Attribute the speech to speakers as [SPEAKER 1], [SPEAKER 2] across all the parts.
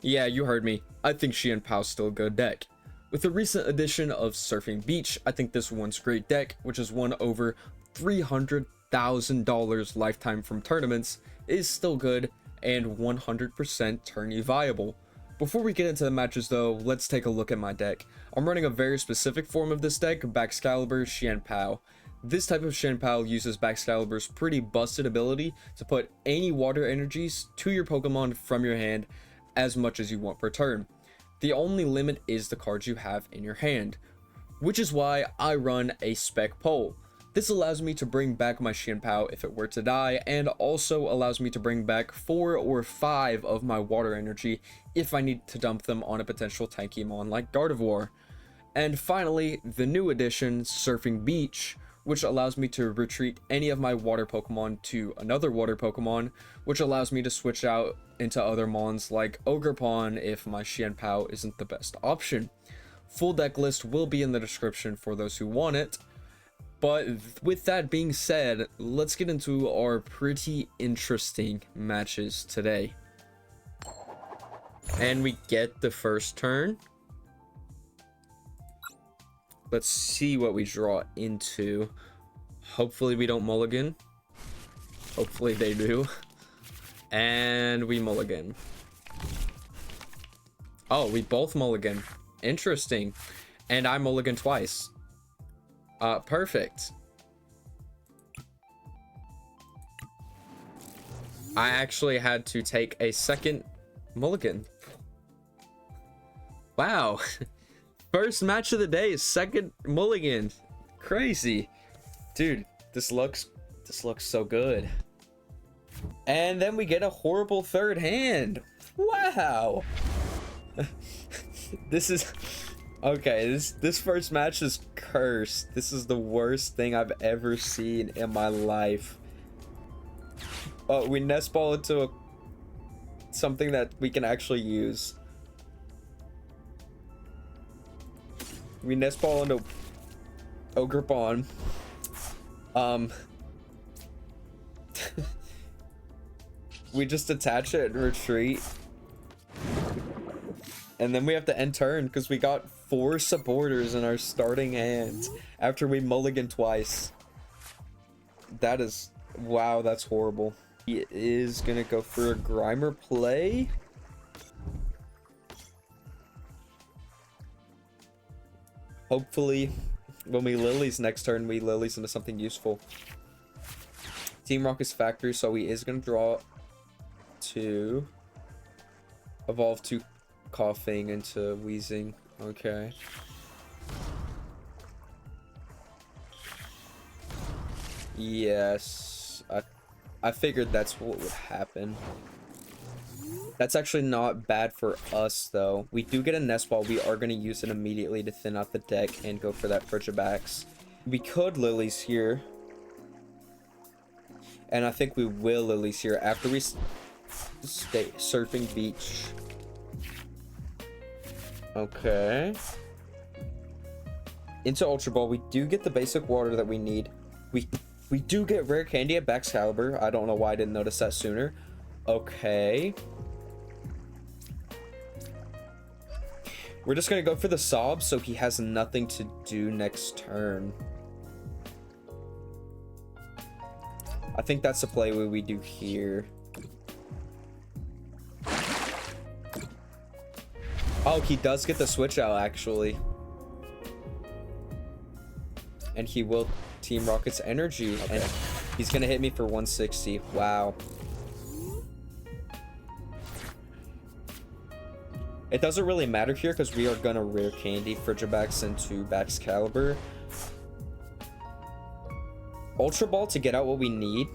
[SPEAKER 1] Yeah, you heard me. I think Chien-Pao's still a good deck. With the recent addition of Surfing Beach, I think this one's great deck, which has won over $300,000 lifetime from tournaments, is still good and 100% tourney viable. Before we get into the matches though, let's take a look at my deck. I'm running a very specific form of this deck, Baxcalibur Chien-Pao. This type of Chein-Pao uses Baxcalibur's pretty busted ability to put any water energies to your Pokemon from your hand as much as you want per turn. The only limit is the cards you have in your hand, which is why I run a spec pole. This allows me to bring back my Chien-Pao if it were to die, and also allows me to bring back 4 or 5 of my water energy if I need to dump them on a potential Tankymon like Gardevoir. And finally, the new addition, Surfing Beach, which allows me to retreat any of my water Pokemon to another water Pokemon, which allows me to switch out into other mons like Ogerpon if my Chien-Pao isn't the best option. Full deck list will be in the description for those who want it. But with that being said, let's get into our pretty interesting matches today. And we get the first turn. Let's see what we draw into. Hopefully we don't mulligan. Hopefully they do. And we mulligan. Oh, we both mulligan. Interesting. And I mulligan twice. Perfect. I actually had to take a second mulligan. Wow. First match of the day, second mulligan. Crazy. Dude, this looks so good. And then we get a horrible third hand. Wow. This is okay, this first match is cursed. This is the worst thing I've ever seen in my life. We nest ball into something that we can actually use. We nest ball into Ogerpon. We just attach it and retreat. And then we have to end turn because we got 4 supporters in our starting hand after we mulligan twice. That is, wow, that's horrible. He is gonna go for a Grimer play. Hopefully, when we Lillies next turn, we Lillies into something useful. Team Rocket's Factory, so he is gonna draw to evolve to Coughing into Wheezing. Okay. Yes, I figured that's what would happen. That's actually not bad for us though. We do get a nest ball. We are going to use it immediately to thin out the deck and go for that Frigibax. We could Lillies here, and I think we will Lillies here after we stay Surfing Beach. Okay. Into Ultra Ball, we do get the basic water that we need. We do get rare candy at Baxcalibur. I don't know why I didn't notice that sooner. Okay. We're just gonna go for the Sob so he has nothing to do next turn. I think that's the play we do here. Oh, he does get the switch out actually. And he will Team Rocket's energy. Okay. And he's gonna hit me for 160. Wow. It doesn't really matter here because we are gonna rare candy Frigibax into Baxcalibur. Ultra Ball to get out what we need.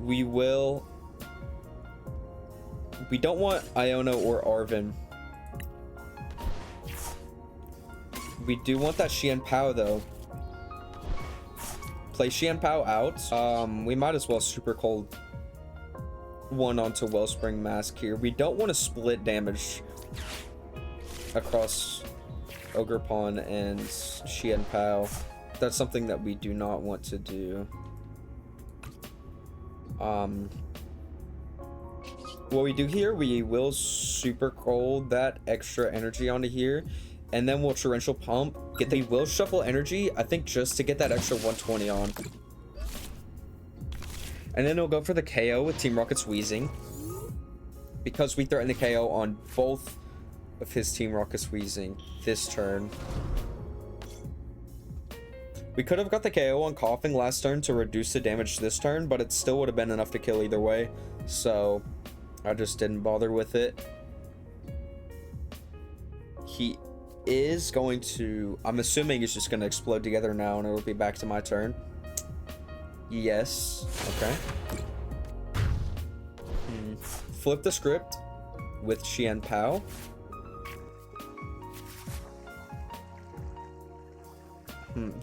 [SPEAKER 1] We will. We don't want Iono or Arven. We do want that Chien-Pao though. Play Chien-Pao out. We might as well Super Cold one onto Wellspring Mask here. We don't want to split damage across Ogerpon and Chien-Pao. That's something that we do not want to do. what we do here, we will super cold that extra energy onto here, and then we'll torrential pump. We will shuffle energy, I think, just to get that extra 120 on. And then we'll go for the KO with Team Rocket's Wheezing, because we threaten the KO on both of his Team Rocket's Wheezing this turn. We could have got the KO on Coughing last turn to reduce the damage this turn, but it still would have been enough to kill either way, so I just didn't bother with it. He is going to, I'm assuming he's just going to explode together now, and it will be back to my turn. Yes. Okay. Flip the script with Chein-Pao.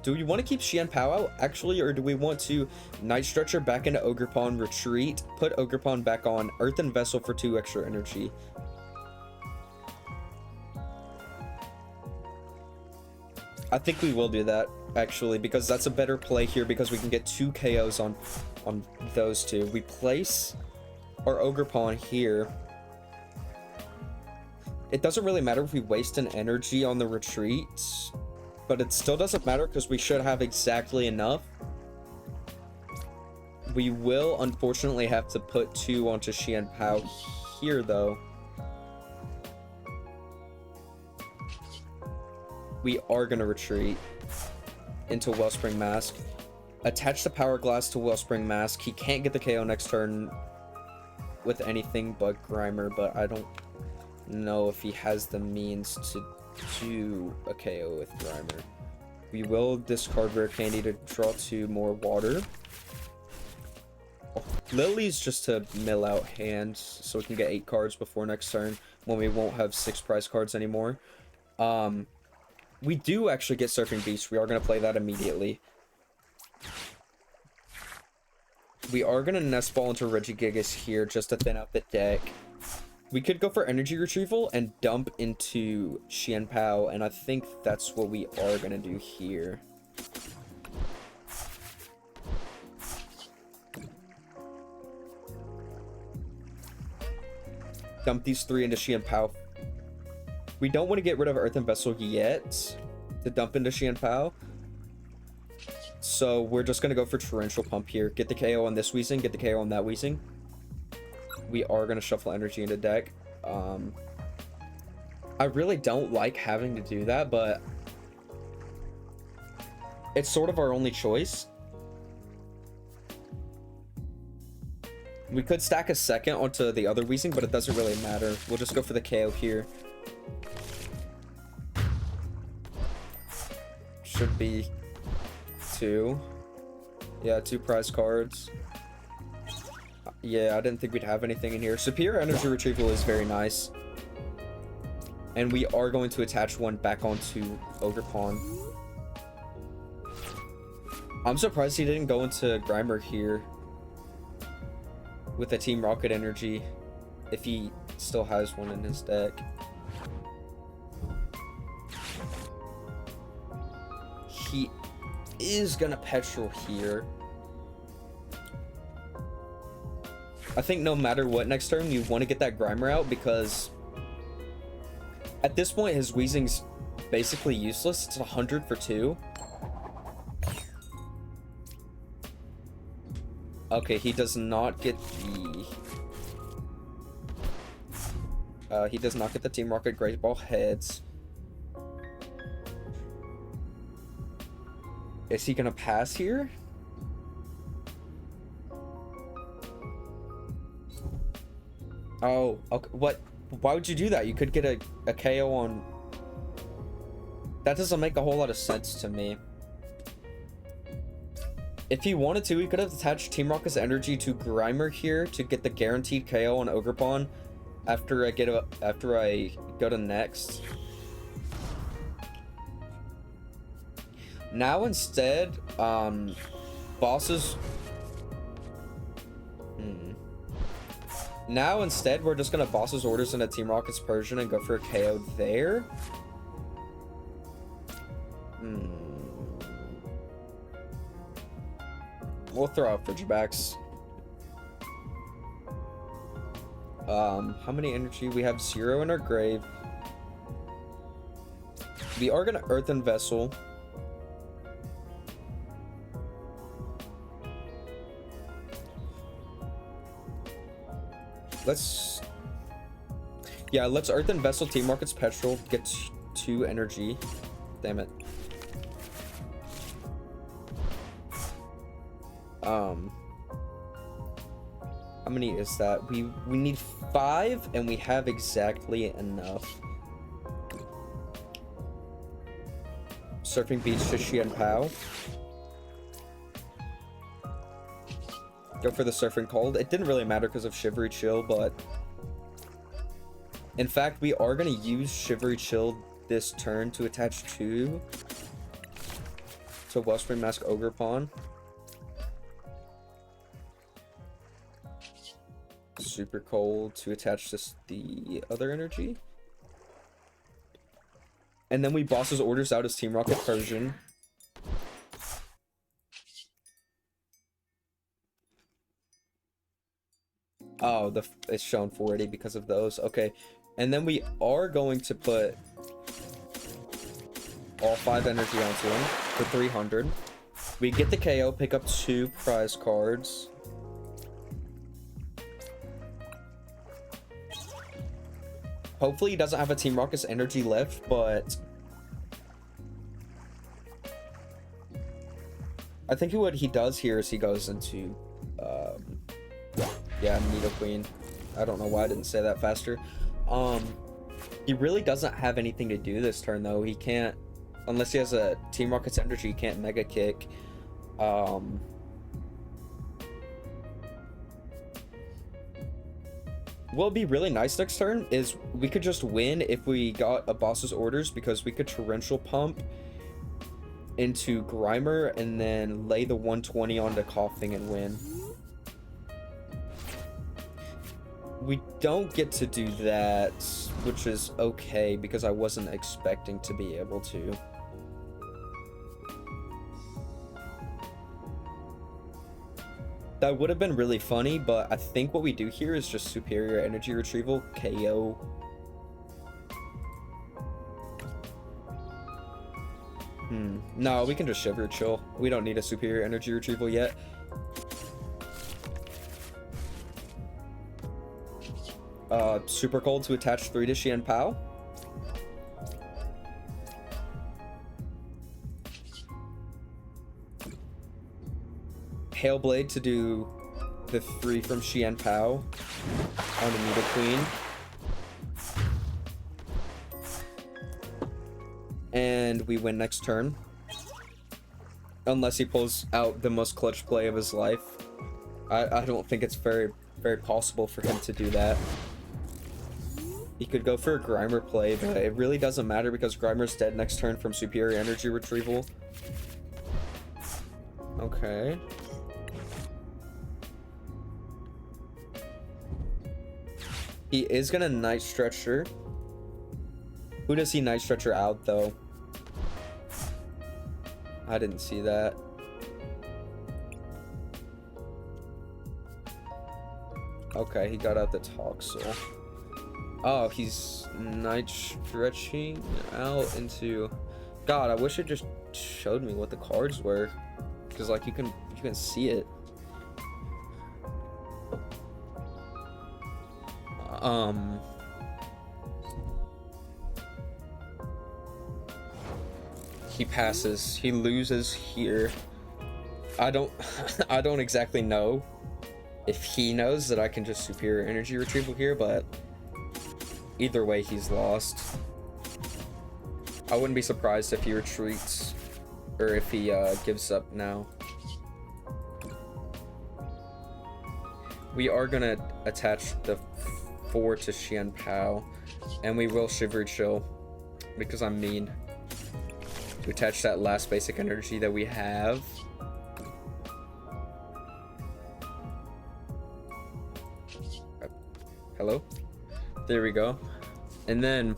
[SPEAKER 1] Do we want to keep Chein-Pao out, actually, or do we want to Night Stretcher back into Ogerpon, retreat, put Ogerpon back on, Earthen Vessel for 2 extra energy? I think we will do that, actually, because that's a better play here, because we can get 2 KOs on those two. We place our Ogerpon here. It doesn't really matter if we waste an energy on the retreat, but it still doesn't matter because we should have exactly enough. We will unfortunately have to put 2 onto Chein-Pao here, though. We are going to retreat into Wellspring Mask. Attach the Powerglass to Wellspring Mask. He can't get the KO next turn with anything but Grimer, but I don't know if he has the means to do a KO with Grimer. We will discard Rare Candy to draw 2 more water. Lillie's just to mill out hands so we can get 8 cards before next turn when we won't have 6 prize cards anymore. We do actually get Surfing Beast. We are going to play that immediately. We are going to Nest Ball into Regigigas here just to thin out the deck. We could go for energy retrieval and dump into Chien-Pao, and I think that's what we are going to do here. Dump these 3 into Chien-Pao. We don't want to get rid of Earthen Vessel yet to dump into Chien-Pao. So we're just going to go for Torrential Pump here. Get the KO on this Weezing, get the KO on that Weezing. We are going to shuffle energy into deck. I really don't like having to do that, but it's sort of our only choice. We could stack a second onto the other Weezing, but it doesn't really matter. We'll just go for the KO here. Should be 2. Yeah, 2 prize cards. Yeah, I didn't think we'd have anything in here. Superior Energy Retrieval is very nice. And we are going to attach 1 back onto Ogerpon. I'm surprised he didn't go into Grimer here with a Team Rocket energy, if he still has one in his deck. He is gonna petrel here. I think no matter what next turn, you want to get that Grimer out, because at this point his Weezing's basically useless. It's 100 for 2. Okay, he does not get the he does not get the Team Rocket Great Ball heads. Is he gonna pass here? Oh, okay. What? Why would you do that? You could get a KO on... That doesn't make a whole lot of sense to me. If he wanted to, he could have attached Team Rocket's energy to Grimer here to get the guaranteed KO on Ogerpon after I go to next. Now instead, bosses... Now instead, we're just gonna Boss's Orders into Team Rocket's Persian and go for a KO there. We'll throw out Frigibax. How many energy? We have 0 in our grave. We are gonna Earthen Vessel. Let's Earthen Vessel Team Markets Petrel, get 2 energy. Damn it. How many is that? We need 5 and we have exactly enough. Surfing Beach to Chein-Pao. Go for the Surfing Cold. It didn't really matter because of Shivery Chill, but in fact, we are going to use Shivery Chill this turn to attach to Wellspring Ogerpon. Super Cold to attach this the other energy. And then we Boss's Orders out as Team Rocket Persian. Oh, it's shown 480 because of those. Okay. And then we are going to put all 5 energy onto him for 300. We get the KO, pick up 2 prize cards. Hopefully he doesn't have a Team Rocket's energy left, but I think what he does here is he goes into yeah, Nidoqueen. I don't know why I didn't say that faster. He really doesn't have anything to do this turn though. He can't, unless he has a Team Rocket's energy, he can't Mega Kick. What'll be really nice next turn is we could just win if we got a Boss's Orders, because we could Torrential Pump into Grimer and then lay the 120 onto Coughing and win. We don't get to do that, which is okay because I wasn't expecting to be able to. That would have been really funny, but I think what we do here is just Superior Energy Retrieval, KO. No, we can just Shiver Chill. We don't need a Superior Energy Retrieval yet. Super Cold to attach 3 to Chein-Pao. Hailblade to do the 3 from Chien-Pao on the Nidoqueen. And we win next turn. Unless he pulls out the most clutch play of his life. I don't think it's very possible for him to do that. He could go for a Grimer play, but it really doesn't matter because Grimer's dead next turn from Superior Energy Retrieval. Okay. He is gonna Night Stretcher. Who does he Night Stretcher out, though? I didn't see that. Okay, he got out the Toxel. Oh, he's Night Stretching out into... God, I wish it just showed me what the cards were. Because, like, you can see it. He passes. He loses here. I don't exactly know if he knows that I can just Superior Energy Retrieval here, but either way, he's lost. I wouldn't be surprised if he retreats or if he gives up now. We are gonna attach the 4 to Chien-Pao, and we will Shivery Chill because I'm mean, to attach that last basic energy that we have. Hello? There we go. And then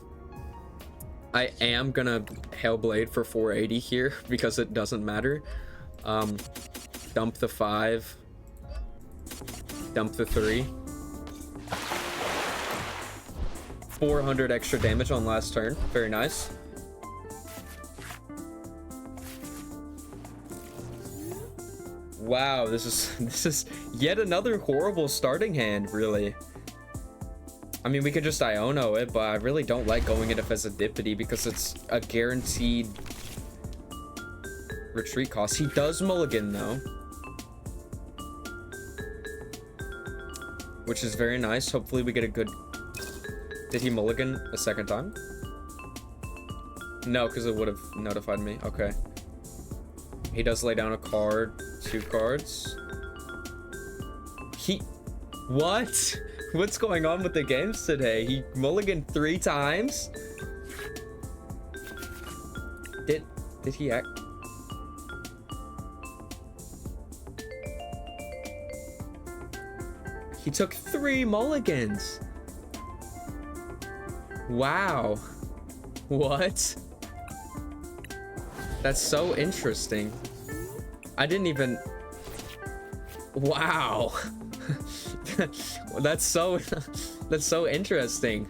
[SPEAKER 1] I am gonna Hailblade for 480 here because it doesn't matter. Dump the 5. Dump the 3. 400 extra damage on last turn. Very nice. Wow, this is yet another horrible starting hand, really. I mean, we could just iono it, but I really don't like going into Fezandipiti because it's a guaranteed retreat cost. He does mulligan though, which is very nice. Hopefully we get a good... Did he mulligan a second time? No, because it would have notified me. Okay. He does lay down a card, 2 cards. What? What's going on with the games today? He mulliganed 3 times? Did he act? He took 3 mulligans. Wow. What? That's so interesting. I didn't even... Wow. That's so interesting.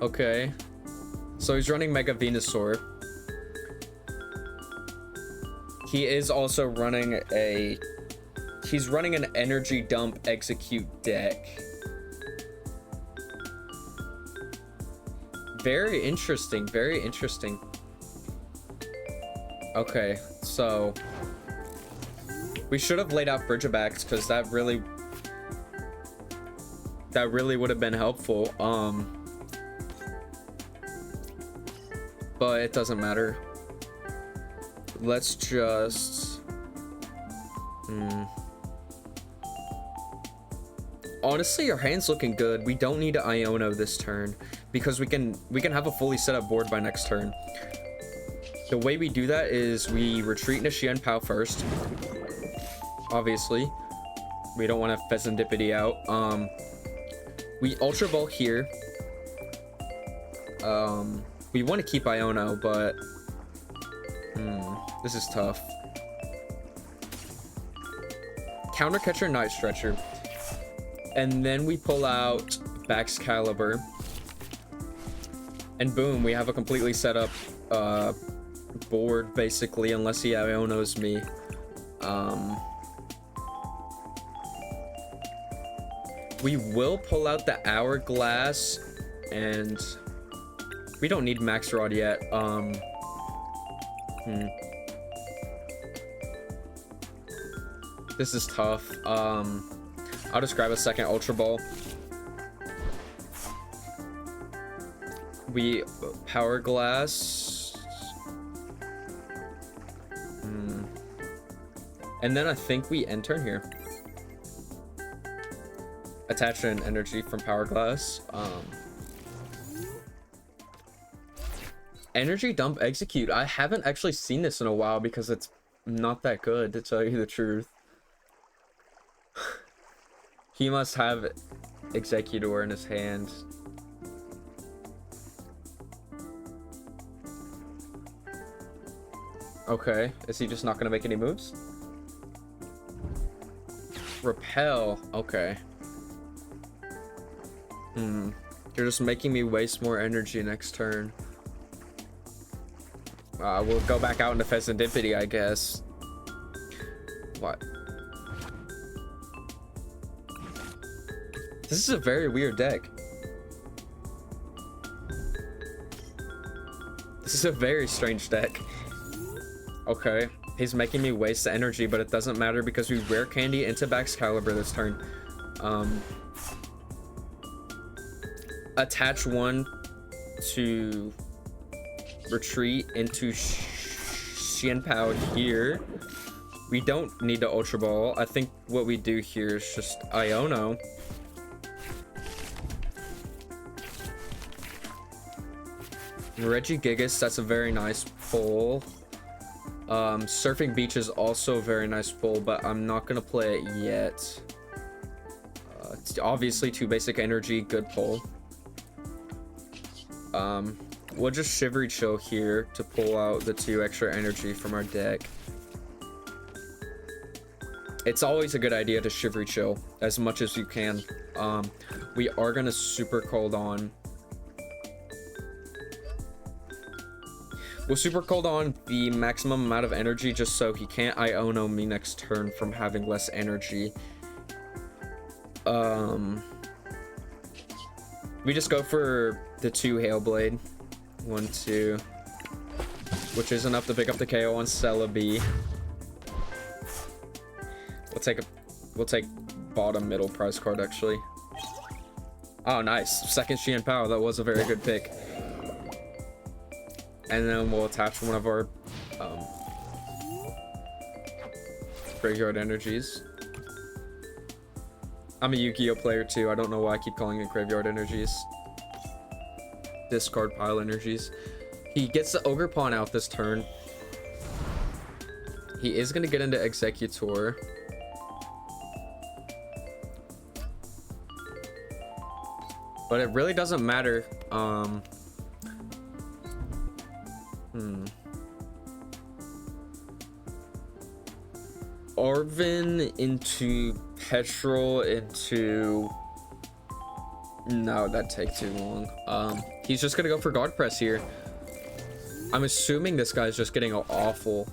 [SPEAKER 1] Okay. So he's running Mega Venusaur. He is also running a... He's running an energy dump execute deck. Very interesting, very interesting. Okay, so we should have laid out Frigibax because that really would have been helpful. But it doesn't matter. Let's just honestly, your hand's looking good. We don't need to iono this turn because we can have a fully set up board by next turn. The way we do that is we retreat into Chien-Pao first. Obviously, we don't want to Fezandipiti out. We Ultra Ball here. We want to keep iono, but this is tough. Counter Catcher, Night Stretcher. And then we pull out Baxcalibur. And boom, we have a completely set up board, basically, unless he ionos me. We will pull out the Hourglass, and we don't need Max Rod yet. This is tough. I'll just grab a second Ultra Ball. We Powerglass. And then I think we end turn here. Attach an energy from Powerglass. Energy dump execute. I haven't actually seen this in a while because it's not that good, to tell you the truth. He must have Executor in his hand. Okay, is he just not gonna make any moves? Repel, okay. You're just making me waste more energy next turn. We'll go back out into Fezandipiti, I guess. What? This is a very weird deck. This is a very strange deck. Okay, he's making me waste the energy, but it doesn't matter because we rare candy into Baxcalibur this turn. Attach one to retreat into Chien-Pao here. We don't need to Ultra Ball. I think what we do here is just iono. Regigigas, that's a very nice pull. Surfing Beach is also a very nice pull, but I'm not gonna play it yet. It's obviously 2 basic energy, good pull. We'll just Shivery Chill here to pull out the 2 extra energy from our deck. it's always a good idea to shivery chill as much as you can. We are gonna super cold on. We'll super cold on the maximum amount of energy just so he can't iono me next turn from having less energy. We just go for the 2 Hailblade. 1, 2. Which is enough to pick up the KO on Celebi. We'll take bottom middle prize card actually. Oh nice. Second Chein-Pao, that was a very good pick. And then we'll attach one of our graveyard energies. I'm a Yu-Gi-Oh player too. I don't know why I keep calling it graveyard energies. Discard pile energies. He gets the Ogerpon out this turn. He is going to get into Executor. But it really doesn't matter. Arven into petrel into... No, that'd take too long. He's just gonna go for guard press here. I'm assuming this guy's just getting awful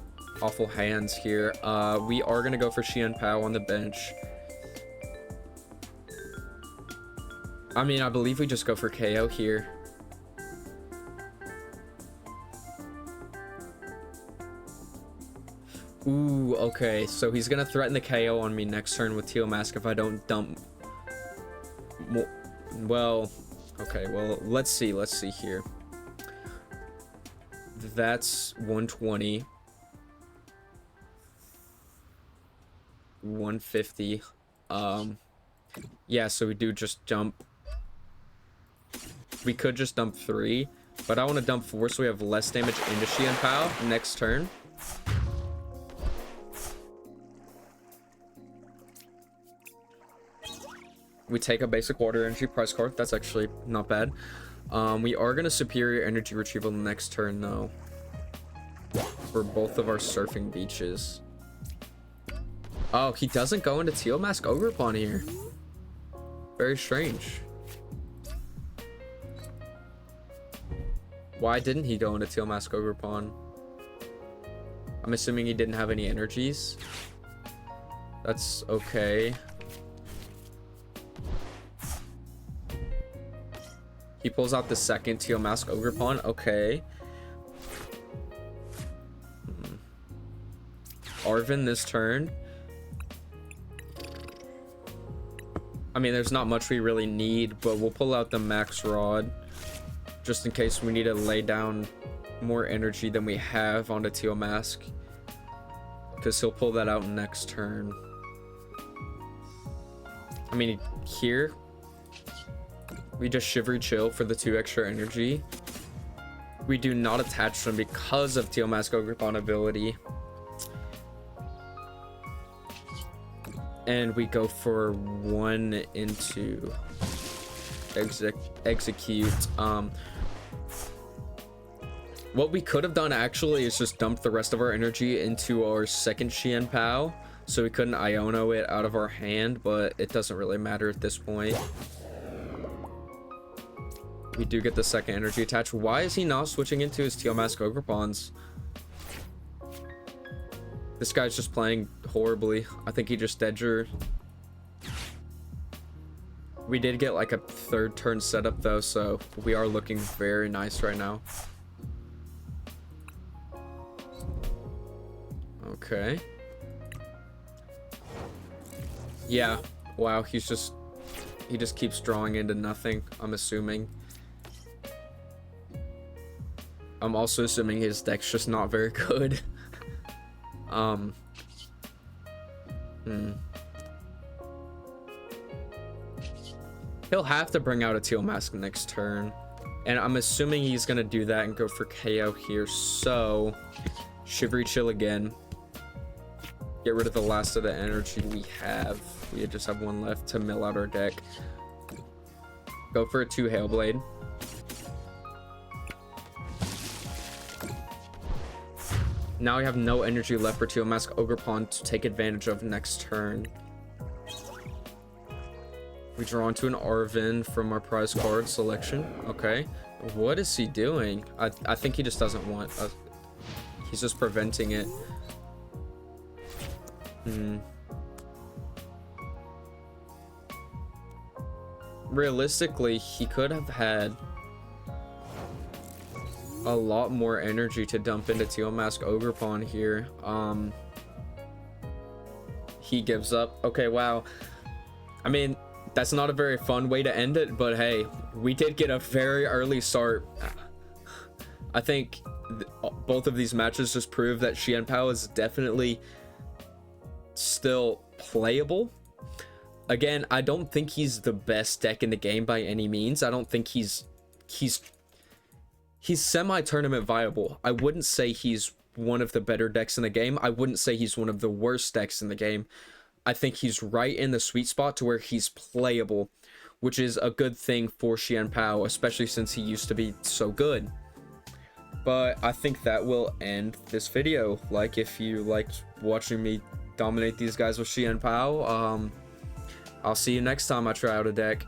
[SPEAKER 1] hands here. We are gonna go for Chien-Pao on the bench. I mean, I believe we just go for KO here. Ooh, okay. So he's gonna threaten the KO on me next turn with Teal Mask if I don't dump. Well, okay. Well, let's see here. That's 120. 150. Yeah, so we do just dump. We could just dump 3, but I want to dump 4 so we have less damage into Chien-Pao next turn. We take a basic water energy prize card. That's actually not bad. We are going to superior energy retrieval next turn though. For both of our surfing beaches. Oh, he doesn't go into Teal Mask Ogerpon here. Very strange. Why didn't he go into Teal Mask Ogerpon? I'm assuming he didn't have any energies. That's okay. He pulls out the second Teal Mask Ogerpon. Okay. Arven this turn. I mean, there's not much we really need, but we'll pull out the Max Rod just in case we need to lay down more energy than we have on the Teal Mask, because he'll pull that out next turn. I mean, here we just shivery chill for the 2 extra energy. We do not attach them because of Teal Mask Ogerpon ability. And we go for 1 into execute. What we could have done actually is just dump the rest of our energy into our second Chien-Pao, so we couldn't iono it out of our hand, but it doesn't really matter at this point. We do get the second energy attached. Why is he not switching into his Teal Mask Ogerpons? This guy's just playing horribly. I think he just edger. We did get like a 3rd turn setup though, so we are looking very nice right now. Okay. Yeah. Wow, he just keeps drawing into nothing, I'm assuming. I'm also assuming his deck's just not very good. He'll have to bring out a Teal Mask next turn, and I'm assuming he's gonna do that and go for KO here. So shivery chill again, get rid of the last of the energy we have. We just have 1 left to mill out our deck. Go for a 2 Hailblade. Now I have no energy left for Teal Mask Ogerpon to take advantage of next turn. We draw into an Arven from our prize card selection. Okay. What is he doing? I think he just doesn't want... he's just preventing it. Realistically, he could have had a lot more energy to dump into Teal Mask Ogerpon here. He gives up. Okay, wow. I mean, that's not a very fun way to end it, but hey, we did get a very early start. I think both of these matches just prove that Chien-Pao is definitely still playable. Again, I don't think he's the best deck in the game by any means. I don't think he's semi-tournament viable. I wouldn't say he's one of the better decks in the game. I wouldn't say he's one of the worst decks in the game. I think he's right in the sweet spot to where he's playable, which is a good thing for Chien-Pao, especially since he used to be so good. But I think that will end this video. Like, if you liked watching me dominate these guys with Chien-Pao, I'll see you next time I try out a deck.